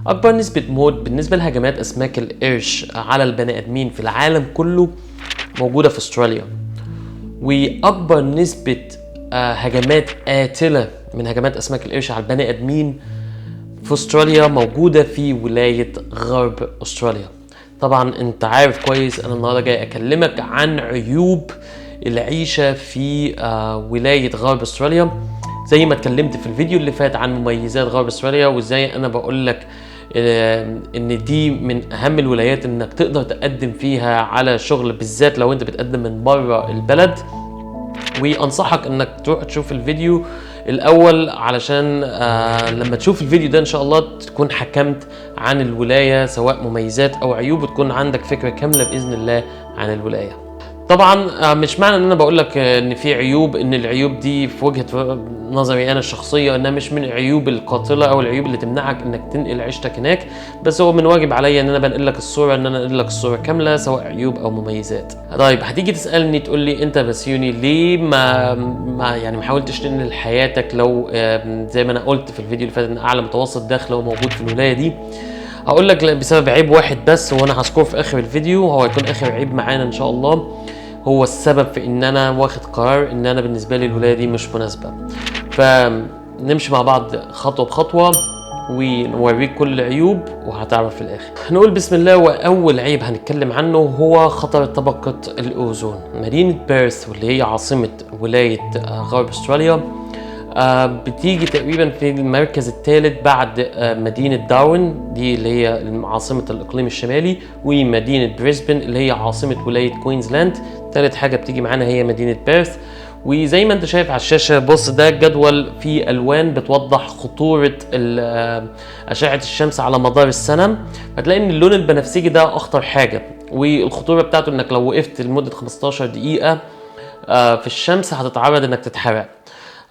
اكبر نسبة موت بالنسبة لهجمات اسماك القرش على البني ادمين في العالم كله موجودة في استراليا. واكبر نسبة هجمات قاتلة من هجمات اسماك القرش على البني ادمين في استراليا موجودة في ولاية غرب استراليا. طبعا انت عارف كويس انا النهارده جاي اكلمك عن عيوب العيشة في ولاية غرب استراليا، زي ما اتكلمت في الفيديو اللي فات عن مميزات غرب استراليا، وازاي انا بقول لك ان دي من اهم الولايات انك تقدر تقدم فيها على شغل، بالذات لو انت بتقدم من بره البلد. وانصحك انك تروح تشوف الفيديو الاول علشان لما تشوف الفيديو ده ان شاء الله تكون حكمت عن الولاية سواء مميزات او عيوب، وتكون عندك فكرة كاملة باذن الله عن الولاية. طبعا مش معنى ان انا بقول لك ان في عيوب ان العيوب دي في وجهة نظري انا الشخصيه انها مش من العيوب القاتله او العيوب اللي تمنعك انك تنقل عيشتك هناك، بس هو من واجب عليا ان انا بنقل لك الصوره، ان انا انقل لك الصوره كامله سواء عيوب او مميزات. طيب هتيجي تسالني تقول لي انت بسيوني ليه ما حاولتش تنقل حياتك لو زي ما انا قلت في الفيديو اللي فات ان اعلى متوسط دخل هو موجود في الولايه دي؟ هقول لك بسبب عيب واحد بس، وانا هذكره في اخر الفيديو، هو هيكون اخر عيب معانا ان شاء الله، هو السبب في ان انا واخد قرار ان انا بالنسبه لي الولايه دي مش مناسبه. فنمشي مع بعض خطوه بخطوه ونوريك كل العيوب وهتعرف في الاخر. نقول بسم الله. واول عيب هنتكلم عنه هو خطر طبقه الاوزون. مدينه بيرث واللي هي عاصمه ولايه غرب استراليا بتيجي تقريبا في المركز الثالث بعد مدينة داروين دي اللي هي عاصمة الإقليم الشمالي، ومدينة بريسبن اللي هي عاصمة ولاية كوينزلاند. ثالث حاجة بتيجي معانا هي مدينة بيرث. وزي ما انت شايف على الشاشة، بص ده جدول فيه ألوان بتوضح خطورة أشعة الشمس على مدار السنة. هتلاقي ان اللون البنفسجي ده أخطر حاجة، والخطورة بتاعته انك لو وقفت لمدة 15 دقيقة في الشمس هتتعرض انك تتحرق.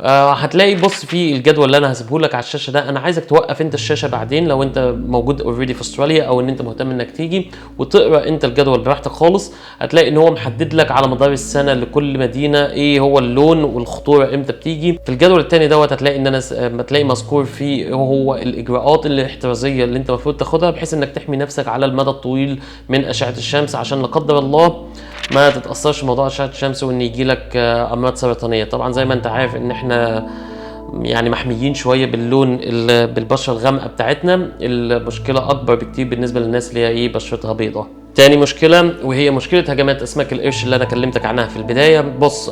هتلاقي بص في الجدول اللي انا هسيبه لك على الشاشه ده، انا عايزك توقف انت الشاشه بعدين لو انت موجود اوريدي في استراليا او ان انت مهتم انك تيجي وتقرا انت الجدول براحتك خالص. هتلاقي ان هو محدد لك على مدار السنه لكل مدينه ايه هو اللون والخطوره امتى بتيجي. في الجدول الثاني دوت هتلاقي ان انا هتلاقي مذكور فيه هو الاجراءات الاحترازيه اللي انت المفروض تاخدها بحيث انك تحمي نفسك على المدى الطويل من اشعه الشمس، عشان لا قدر الله ما تتاثرش موضوع اشعه الشمس وان يجي لك امراض سرطانيه. طبعا زي ما انت عارف ان احنا يعني محميين شويه باللون بالبشره الغامقه بتاعتنا، المشكله اكبر بكتير بالنسبه للناس اللي هي ايه بشرتها بيضاء. تاني مشكله وهي مشكله هجمات اسماك القرش اللي انا كلمتك عنها في البدايه. بص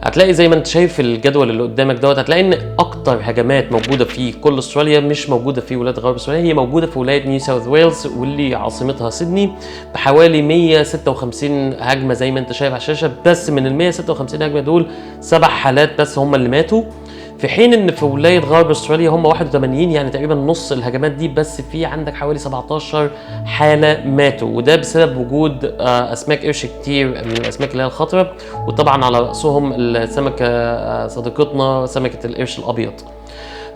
هتلاقي زي ما انت شايف في الجدول اللي قدامك دوت، هتلاقي ان اكتر هجمات موجوده في كل استراليا مش موجوده في ولايه غرب استراليا، هي موجوده في ولايه نيو ساوث ويلز واللي عاصمتها سيدني بحوالي 156 هجمه زي ما انت شايف على الشاشه. بس من ال 156 هجمه دول 7 حالات بس هم اللي ماتوا، في حين ان في ولايه غرب استراليا هم 81، يعني تقريبا نص الهجمات دي، بس في عندك حوالي 17 حاله ماتوا، وده بسبب وجود اسماك قرش كتير من الاسماك اللي هي الخطره، وطبعا على راسهم السمكه صديقتنا سمكه القرش الابيض.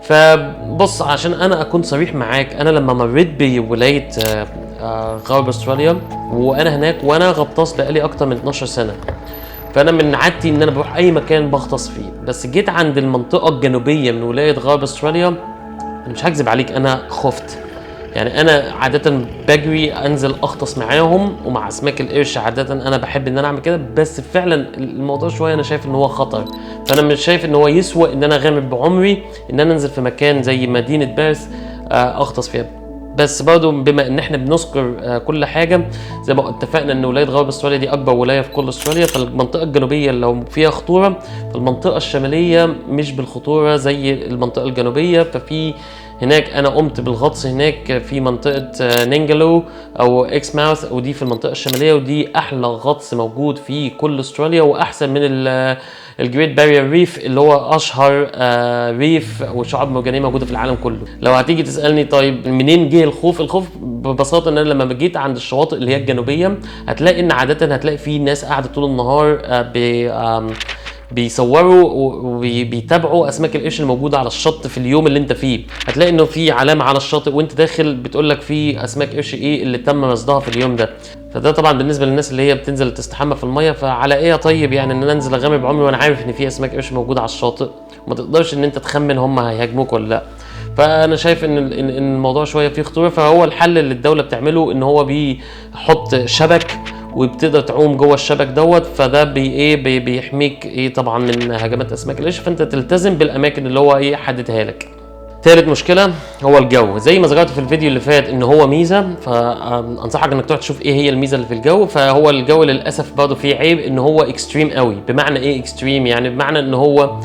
فبص عشان انا اكون صريح معاك، انا لما مريت بولايه غرب استراليا وانا هناك وانا غطاس بقالي اكتر من 12 سنه، فانا من عادتي ان انا بروح اي مكان بغطس فيه، بس جيت عند المنطقه الجنوبيه من ولايه غرب استراليا انا مش هكذب عليك انا خفت. يعني انا عاده بجري انزل اغطس معاهم ومع اسماك القرش، عاده انا بحب ان انا اعمل كده، بس فعلا الموضوع شويه انا شايف ان هو خطر، فانا مش شايف ان هو يسوى ان انا اغامر بعمري ان انا انزل في مكان زي مدينه بيرث اغطس فيها. بس برضو بما ان احنا بنذكر كل حاجه زي ما اتفقنا ان ولايه غرب استراليا دي اكبر ولايه في كل استراليا، فالمنطقه الجنوبيه لو فيها خطوره فالمنطقه الشماليه مش بالخطوره زي المنطقه الجنوبيه. ففي هناك انا قمت بالغطس هناك في منطقه نينجالو او اكس ماوث، ودي في المنطقه الشماليه، ودي احلى غطس موجود في كل استراليا واحسن من الجريت بارير ريف اللي هو اشهر ريف وشعاب مرجانيه موجوده في العالم كله. لو هتيجي تسالني طيب منين جه الخوف ببساطه ان انا لما جيت عند الشواطئ اللي هي الجنوبيه هتلاقي ان عاده هتلاقي في ناس قاعده طول النهار بيصوروا وبيتابعوا اسماك القرش الموجوده على الشط في اليوم اللي انت فيه. هتلاقي انه في علامه على الشاطئ وانت داخل بتقول لك في اسماك قرش ايه اللي تم رصدها في اليوم ده. فده طبعا بالنسبه للناس اللي هي بتنزل تستحمى في الميه، فعلى ايه طيب يعني ان انا انزل اغامر بعمري وانا عارف ان في اسماك قرش موجوده على الشاطئ وما تقدرش ان انت تخمن هم هيهاجموك ولا لا. فانا شايف ان الموضوع شويه فيه خطوره. فهو الحل اللي الدوله بتعمله ان هو بيحط شبك وبتقدر تعوم جوه الشبك دوت، فده بيحميك طبعا من هجمات اسماك القرش. فانت تلتزم بالاماكن اللي هو حددها لك. تالت مشكله هو الجو. زي ما ذكرت في الفيديو اللي فات ان هو ميزه، فانصحك انك تروح تشوف ايه هي الميزه اللي في الجو. فهو الجو للاسف برضه فيه عيب ان هو اكستريم قوي. بمعنى ايه اكستريم؟ يعني بمعنى ان هو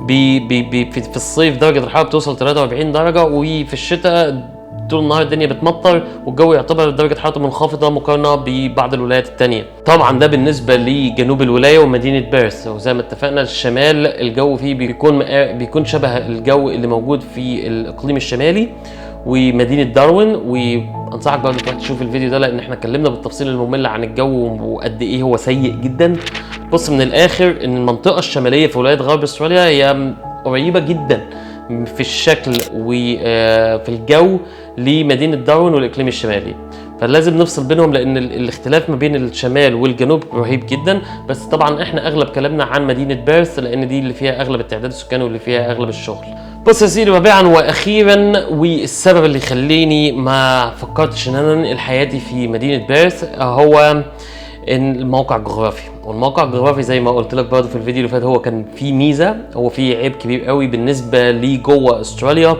في الصيف درجه الحراره بتوصل 43 درجه، وفي الشتاء طول النهار الدنيا بتمطر، والجو يعتبر درجه حرارته منخفضه مقارنه ببعض الولايات التانية. طبعا ده بالنسبه لجنوب الولايه ومدينه بيرث. وزي ما اتفقنا الشمال الجو فيه بيكون شبه الجو اللي موجود في الاقليم الشمالي ومدينه داروين. وانصحك برضه تروح تشوف الفيديو ده لان احنا اتكلمنا بالتفصيل الممل عن الجو وقد ايه هو سيء جدا. بص من الاخر ان المنطقه الشماليه في ولايه غرب استراليا هي قريبه جدا في الشكل وفي الجو لمدينه داروين والاقليم الشمالي، فلازم نفصل بينهم لان الاختلاف ما بين الشمال والجنوب رهيب جدا. بس طبعا احنا اغلب كلامنا عن مدينه بيرث لان دي اللي فيها اغلب التعداد السكاني واللي فيها اغلب الشغل. بص يا سيدي، رابعا واخيرا والسبب اللي يخليني ما فكرتش ان انا انقل حياتي في مدينه بيرث هو ان الموقع الجغرافي. والموقع الجغرافي زي ما قلت لك برضه في الفيديو اللي فات هو كان فيه ميزه، هو فيه عيب كبير قوي بالنسبه لي جوه استراليا،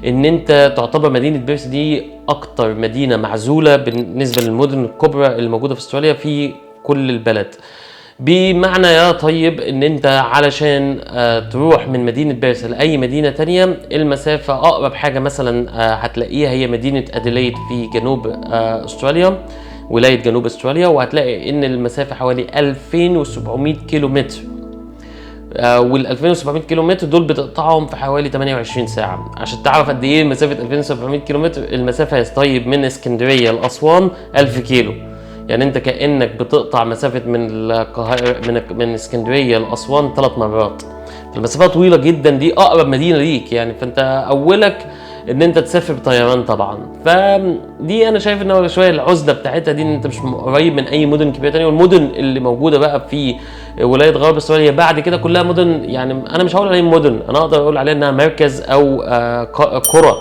ان انت تعتبر مدينه بيرث دي اكتر مدينه معزوله بالنسبه للمدن الكبرى اللي موجوده في استراليا في كل البلد. بمعنى يا طيب ان انت علشان تروح من مدينه بيرث لاي مدينه تانية المسافه اقرب حاجه مثلا هتلاقيها هي مدينه اديليد في جنوب استراليا، ولايه جنوب استراليا، وهتلاقي ان المسافه حوالي 2700 كيلومتر. وال 2700 كيلومتر دول بتقطعهم في حوالي 28 ساعه. عشان تعرف قد ايه مسافه 2700 كيلومتر، المسافه طيب من اسكندريه لاسوان 1000 كيلو. يعني انت كانك بتقطع مسافه من القاهره من اسكندريه لاسوان 3 مرات. المسافه طويله جدا، دي اقرب مدينه ليك يعني، فانت اولك ان انت تسافر بطيران طبعا. فدي انا شايف ان هو شويه العزله بتاعتها دي، ان انت مش قريب من اي مدن كبيره تانية. والمدن اللي موجوده بقى في ولايه غرب استراليا بعد كده كلها مدن، يعني انا مش هقول عليهم مدن، انا اقدر اقول عليها انها مركز او قرى.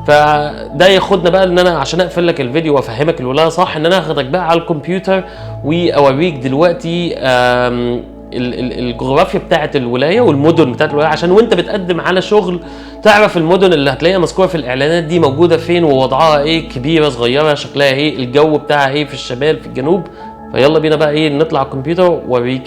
فده ياخدنا بقى ان انا عشان اقفل لك الفيديو وافهمك الولايه صح، ان انا هاخدك بقى على الكمبيوتر واوريك دلوقتي الجغرافيا بتاعت الولايه والمدن بتاعت الولايه، عشان وانت بتقدم على شغل تعرف المدن اللي هتلاقيها مذكوره في الاعلانات دي موجوده فين ووضعها ايه، كبيره صغيره شكلها ايه، الجو بتاعها ايه في الشمال في الجنوب. فيلا بينا بقى نطلع على الكمبيوتر واوريك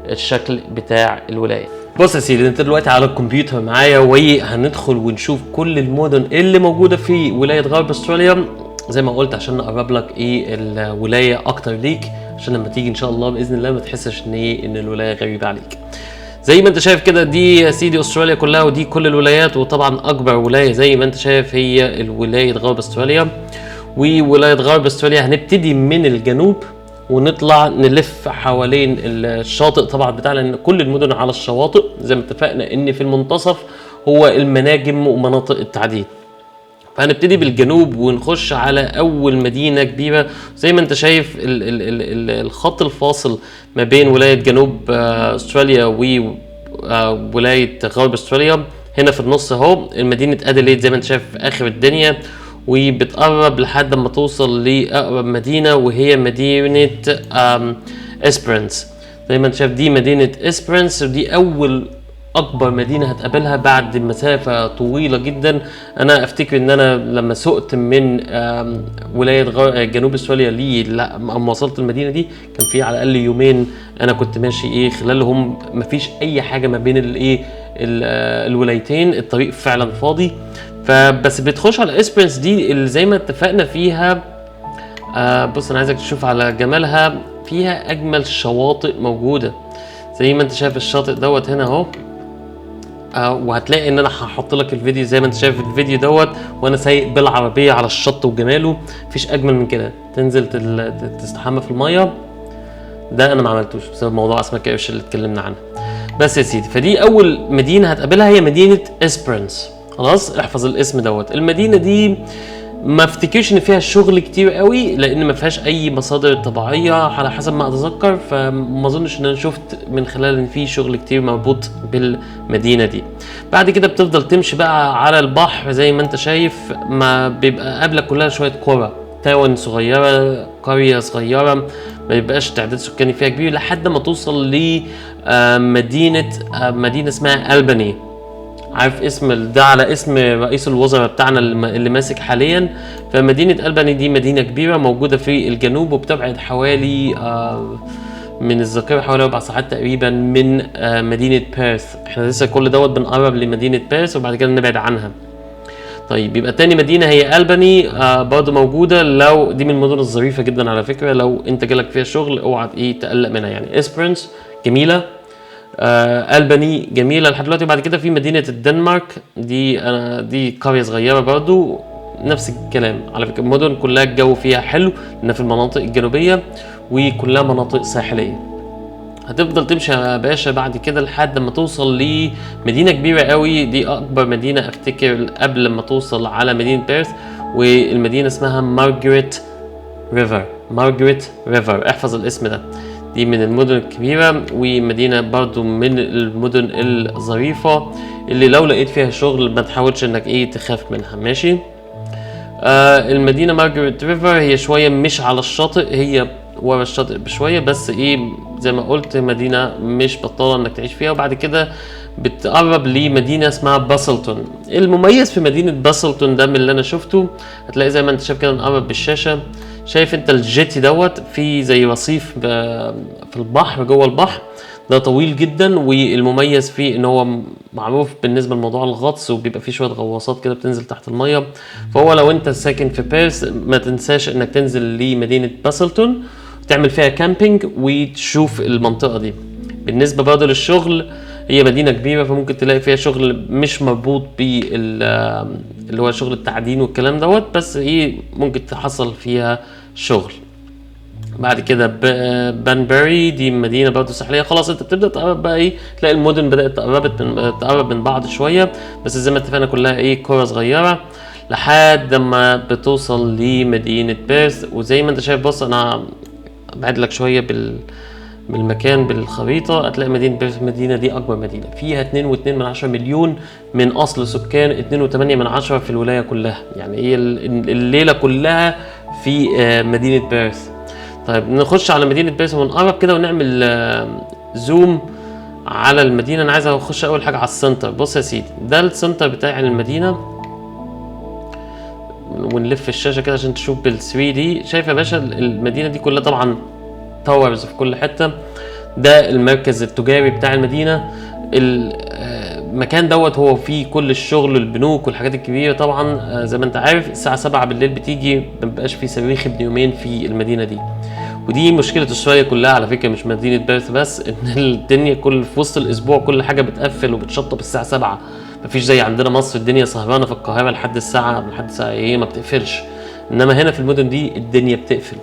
الشكل بتاع الولايه. بص يا سيدي، انت دلوقتي على الكمبيوتر معايا وهندخل ونشوف كل المدن اللي موجوده في ولايه غرب استراليا زي ما قلت، عشان نقرب لك الولايه اكتر ليك، عشان لما تيجي ان شاء الله باذن الله ما تحسش ان الولايه غريبه عليك. زي ما انت شايف كده دي يا سيدي استراليا كلها، ودي كل الولايات. وطبعا اكبر ولايه زي ما انت شايف هي الولايه غرب استراليا. وولايه غرب استراليا هنبتدي من الجنوب ونطلع نلف حوالين الشاطئ طبعا بتاعنا، لان كل المدن على الشواطئ زي ما اتفقنا ان في المنتصف هو المناجم ومناطق التعدين. فهنبتدي بالجنوب ونخش على اول مدينه كبيره. زي ما انت شايف الخط الفاصل ما بين ولايه جنوب استراليا وولايه غرب استراليا هنا في النص اهو مدينه اديليد زي ما انت شايف في اخر الدنيا، وبتقرب لحد ما توصل لاقرب مدينه وهي مدينه اسبرنس. زي ما انت شايف دي مدينه اسبرنس، ودي اول اكبر مدينه هتقابلها بعد مسافه طويله جدا. انا افتكر ان انا لما سقت من ولايه جنوب استراليا لما وصلت المدينه دي كان في على الاقل يومين انا كنت ماشي خلالهم مفيش اي حاجه ما بين الولايتين، الطريق فعلا فاضي. فبس بتخش على اسبرنس دي اللي زي ما اتفقنا فيها بص انا عايزك تشوف على جمالها، فيها اجمل شواطئ موجوده. زي ما انت شايف الشاطئ دوت هنا اهو، وهتلاقي ان انا هحط لك الفيديو زي ما انت شايف الفيديو دوت وانا سايق بالعربيه على الشط وجماله. مفيش اجمل من كده تنزل تستحمى في الميه، ده انا ما عملتوش بسبب موضوع اسماك القرش اللي اتكلمنا عنها. بس يا سيدي، فدي اول مدينه هتقابلها هي مدينه اسبرنس. خلاص احفظ الاسم دوت. المدينه دي ما افتكرش ان فيها شغل كتير قوي لان ما فيهاش اي مصادر طبيعيه على حسب ما اتذكر، فما اظنش ان انا شفت من خلال ان في شغل كتير مربوط بالمدينه دي. بعد كده بتفضل تمشي بقى على البحر زي ما انت شايف، ما بيبقى قبلك كلها شويه قرى، تاون صغيره، قريه صغيره، ما بيبقاش تعداد سكاني فيها كبير، لحد ما توصل لمدينه مدينه اسمها ألباني. عارف اسم ده على اسم رئيس الوزراء بتاعنا اللي ماسك حاليا. فمدينة ألباني دي مدينة كبيرة موجودة في الجنوب، وبتبعد حوالي من الذاكرة حوالي 4 ساعات تقريبا من مدينة بيرث. احنا لسه كل دوت بنقرب لمدينة بيرث وبعد كده نبعد عنها. طيب يبقى تاني مدينة هي ألباني، برضه موجودة. لو دي من المدن الظريفة جدا على فكرة، لو انت جالك فيها شغل اوعى تقلق منها يعني. اسبرنس جميلة، ألباني جميله لحد دلوقتي. بعد كده في مدينه الدنمارك، دي قريه صغيره برضو، نفس الكلام على فكره. المدن كلها الجو فيها حلو لان في المناطق الجنوبيه وكلها مناطق ساحليه. هتفضل تمشي يا باشا بعد كده لحد ما توصل لمدينه كبيره قوي، دي اكبر مدينه افتكر قبل ما توصل على مدينه بيرث، والمدينه اسمها مارغريت ريفر. احفظ الاسم ده. دي من المدن الكبيرة ومدينة برضو من المدن الظريفة اللي لو لقيت فيها شغل ما تحاولش انك تخاف منها، ماشي. المدينة مارغريت ريفر هي شوية مش على الشاطئ، هي ورا الشاطئ بشوية، بس زي ما قلت مدينة مش بطالة انك تعيش فيها. وبعد كده بتقرب لمدينة اسمها باسلتون. المميز في مدينة باسلتون ده من اللي انا شفته، هتلاقي زي ما انت شايف كده نقرب بالشاشة، شايف انت الجيتي دوت في زي رصيف في البحر، جوه البحر ده طويل جدا، والمميز فيه ان هو معروف بالنسبه لموضوع الغطس، وبيبقى فيه شويه غواصات كده بتنزل تحت الميه. فهو لو انت ساكن في بيرث ما تنساش انك تنزل لمدينه باسلتون تعمل فيها كامبينج وتشوف المنطقه دي. بالنسبه برضه للشغل، هي مدينه كبيره فممكن تلاقي فيها شغل مش مربوط اللي هو شغل التعدين والكلام دوت، بس ممكن تحصل فيها شغل. بعد كده بانبري دي مدينه برضه ساحليه. خلاص انت بتبدا تقرب بقى تلاقي المدن بدات تقرب من بعض شويه، بس زي ما اتفقنا كلها قرى صغيره لحد ما بتوصل لمدينه بيرث. وزي ما انت شايف، بص انا بعد لك شويه بالمكان بالخريطه، هتلاقي مدينه بيرث. المدينه دي اكبر مدينه فيها 2.2 مليون من اصل سكان 2.8 في الولايه كلها، يعني هي الليله كلها في مدينه بيرث. طيب نخش على مدينه بيرث ونقرب كده ونعمل زوم على المدينه. انا عايز اخش اول حاجه على السنتر. بص يا سيدي، ده السنتر بتاع المدينه، ونلف الشاشه كده عشان تشوف بال3 دي. شايف يا باشا المدينه دي كلها طبعا تاورز في كل حته. ده المركز التجاري بتاع المدينه. المكان دوت هو فيه كل الشغل، البنوك والحاجات الكبيره. طبعا زي ما انت عارف الساعه 7 بالليل بتيجي ما بيبقاش فيه صواريخ ابن يومين في المدينه دي. ودي مشكله استراليا كلها على فكره، مش مدينه بيرث بس، ان الدنيا في وسط الاسبوع كل حاجه بتقفل وبتشطب الساعه 7. مفيش زي عندنا مصر الدنيا سهرانه في القاهره لحد الساعه ما بتقفلش، انما هنا في المدن دي الدنيا بتقفل.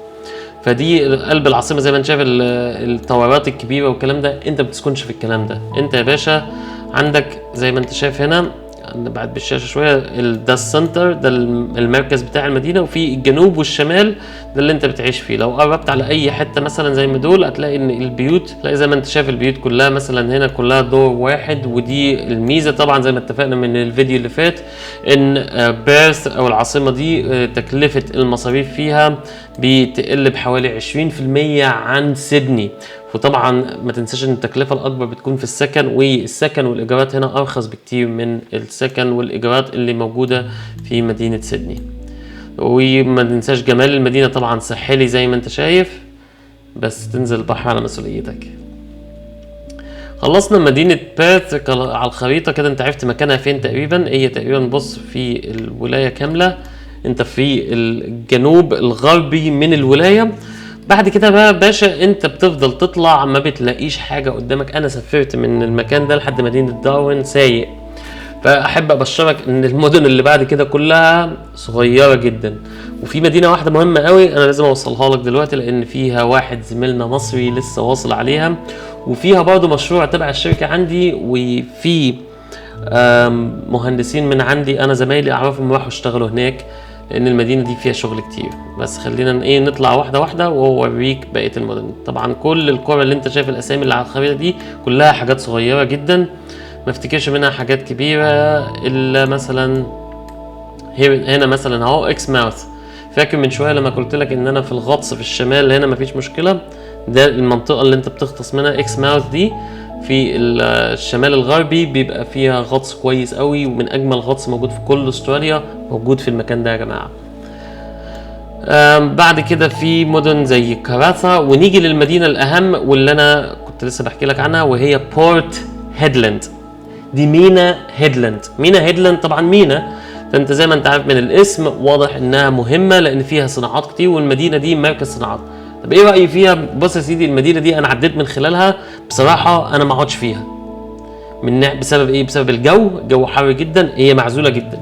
فدي قلب العاصمه زي ما انت شايف، الطورات الكبيره والكلام ده. انت ما بتسكنش في الكلام ده، انت يا باشا عندك زي ما انت شايف هنا بعد بالشاشه شويه، ده السنتر، ده المركز بتاع المدينه، وفي الجنوب والشمال ده اللي انت بتعيش فيه. لو قربت على اي حته مثلا زي ما دول، هتلاقي ان البيوت، تلاقي زي ما انت شايف البيوت كلها مثلا هنا كلها دور واحد. ودي الميزه طبعا زي ما اتفقنا من الفيديو اللي فات، ان بيرث او العاصمه دي تكلفه المصاريف فيها بتقل بحوالي 20% عن سيدني. وطبعا ما تنساش ان التكلفه الاكبر بتكون في السكن، والسكن والايجارات هنا ارخص بكتير من السكن والايجارات اللي موجوده في مدينه سيدني. وما تنساش جمال المدينه طبعا ساحلي زي ما انت شايف، بس تنزل البحر على مسؤوليتك. خلصنا مدينه بيرث على الخريطه كده، انت عرفت مكانها فين تقريبا. هي تقريبا بص في الولايه كامله، انت في الجنوب الغربي من الولايه. بعد كده بقى باشا انت بتفضل تطلع ما بتلاقيش حاجه قدامك. انا سافرت من المكان ده لحد مدينه داروين سايق، فاحب ابشرك ان المدن اللي بعد كده كلها صغيره جدا. وفي مدينه واحده مهمه قوي انا لازم اوصلها لك دلوقتي، لان فيها واحد زميلنا مصري لسه واصل عليها، وفيها برضه مشروع تبع الشركه عندي، وفي مهندسين من عندي انا زمايلي اعرفهم راحوا اشتغلوا هناك. لان المدينه دي فيها شغل كتير. بس خلينا ايه نطلع واحده واحده واوريك بقيه المدن. طبعا كل القرى اللي انت شايف الاسامي اللي على الخريطه دي كلها حاجات صغيره جدا، ما افتكرش منها حاجات كبيره الا مثلا هنا مثلا اهو اكسماوث. فاكر من شويه لما قلت لك ان انا في الغطس في الشمال هنا مفيش مشكله، ده المنطقه اللي انت بتغطس منها اكسماوث دي في الشمال الغربي بيبقى فيها غطس كويس قوي، ومن اجمل غطس موجود في كل استراليا موجود في المكان ده يا جماعه. بعد كده في مدن زي كاراثا، ونيجي للمدينه الاهم واللي انا كنت لسه بحكي لك عنها وهي بورت هيدلاند. دي مينا هيدلاند. مينا هيدلاند طبعا مينا، فانت زي ما انت عارف من الاسم واضح انها مهمه لان فيها صناعات كتير، والمدينه دي مركز صناعات. طب ايه رايي فيها؟ بص يا سيدي، المدينه دي انا عديت من خلالها، بصراحه انا ما اقعدش فيها. بسبب ايه؟ بسبب الجو حر جدا، هي معزوله جدا.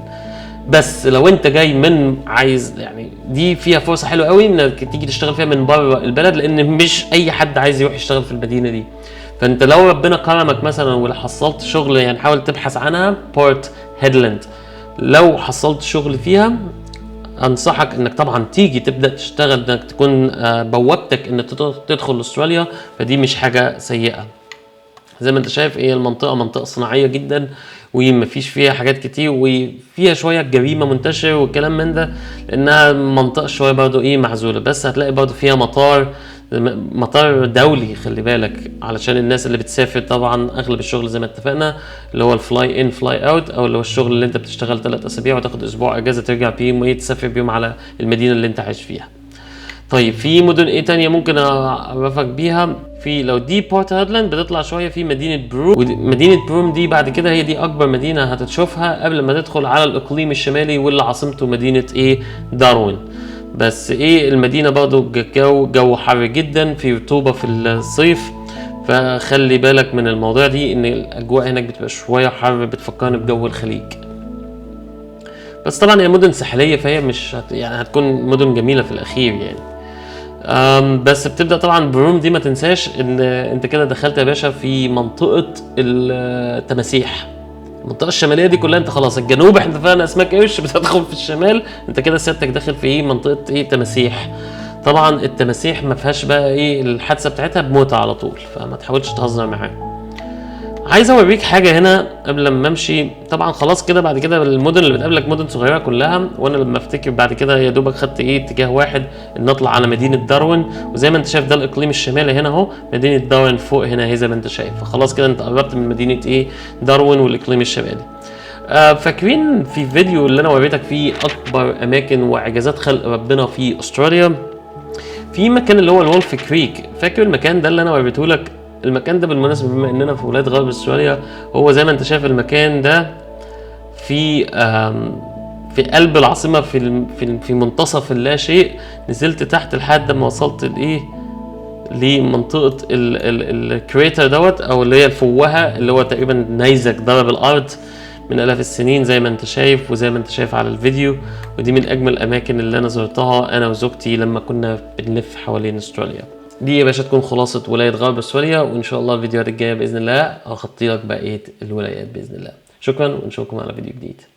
بس لو انت جاي من عايز يعني دي فيها فرصه حلوه قوي انك تيجي تشتغل فيها من بره البلد، لان مش اي حد عايز يروح يشتغل في المدينه دي. فانت لو ربنا كرمك مثلا وحصلت شغل، يعني حاول تبحث عنها بورت هيدلاند. لو حصلت شغل فيها انصحك انك طبعا تيجي تبدا تشتغل، انك تكون بوابتك انك تدخل استراليا، فدي مش حاجه سيئه. زي ما انت شايف هي المنطقه منطقه صناعيه جدا، ومفيش فيها حاجات كتير، وفيها شويه جريمه منتشر والكلام من ده، لانها منطقه شويه برضو ايه معزوله. بس هتلاقي برضو فيها مطار دولي، خلي بالك، علشان الناس اللي بتسافر. طبعا اغلب الشغل زي ما اتفقنا اللي هو الفلاي ان فلاي اوت، او اللي هو الشغل اللي انت بتشتغل 3 اسابيع وتاخد اسبوع اجازه ترجع بيهم وتسافر بيهم على المدينه اللي انت عايش فيها. طيب في مدن ايه تانية ممكن اعرفك بيها؟ في لو دي بورت هيدلاند بتطلع شويه في مدينه بروم، ومدينه بروم دي بعد كده هي دي اكبر مدينه هتتشوفها قبل ما تدخل على الاقليم الشمالي واللي عاصمته مدينه ايه داروين. بس ايه المدينه برضو جو حر جدا، في رطوبه في الصيف، فخلي بالك من الموضوع دي ان الاجواء هناك بتبقى شويه حر، بتفكرني بجو الخليج. بس طبعا هي مدن ساحليه، فهي مش يعني هتكون مدن جميله في الاخير يعني. بس بتبدا طبعا بروم دي ما تنساش ان انت كده دخلت يا باشا في منطقه التماسيح. المنطقه الشماليه دي كلها انت خلاص الجنوب احنا اتفقنا اسماك قرش بتدخل في الشمال، انت كده سيادتك داخل في ايه منطقه ايه تماسيح. طبعا التماسيح ما فيهاش بقى ايه الحادثه بتاعتها بموت على طول، فما تحاولش تهزر معاه. عايز اوريك حاجه هنا قبل ما امشي. طبعا خلاص كده بعد كده المدن اللي بتقابلك مدن صغيره كلها، وانا لما افتكر بعد كده يا دوبك خدت ايه اتجاه واحد ان اطلع على مدينه داروين. وزي ما انت شايف ده الاقليم الشمالي هنا اهو، مدينه داروين فوق هنا اهي زي ما انت شايف. فخلاص كده انت قربت من مدينه ايه داروين والاقليم الشمالي. فاكرين في فيديو اللي انا وريتك فيه اكبر اماكن واعجازات خلق ربنا في استراليا؟ في مكان اللي هو الولف كريك، فاكر المكان ده اللي انا وريته لك؟ المكان ده بالمناسبه بما اننا في ولايه غرب استراليا، هو زي ما انت شايف المكان ده في قلب العاصمه، في منتصف اللا شيء. نزلت تحت لحد ما وصلت لايه لمنطقه الكريتر دوت، او اللي هي الفوهه اللي هو تقريبا نيزك ضرب الارض من آلاف السنين زي ما انت شايف وزي ما انت شايف على الفيديو. ودي من اجمل الاماكن اللي انا زرتها انا وزوجتي لما كنا بنلف حوالين استراليا. دي يا باشا تكون خلاصة ولاية غرب استراليا، وان شاء الله الفيديوهات الجاية باذن الله هغطي لك بقية الولايات باذن الله. شكرا ونشوفكم على فيديو جديد.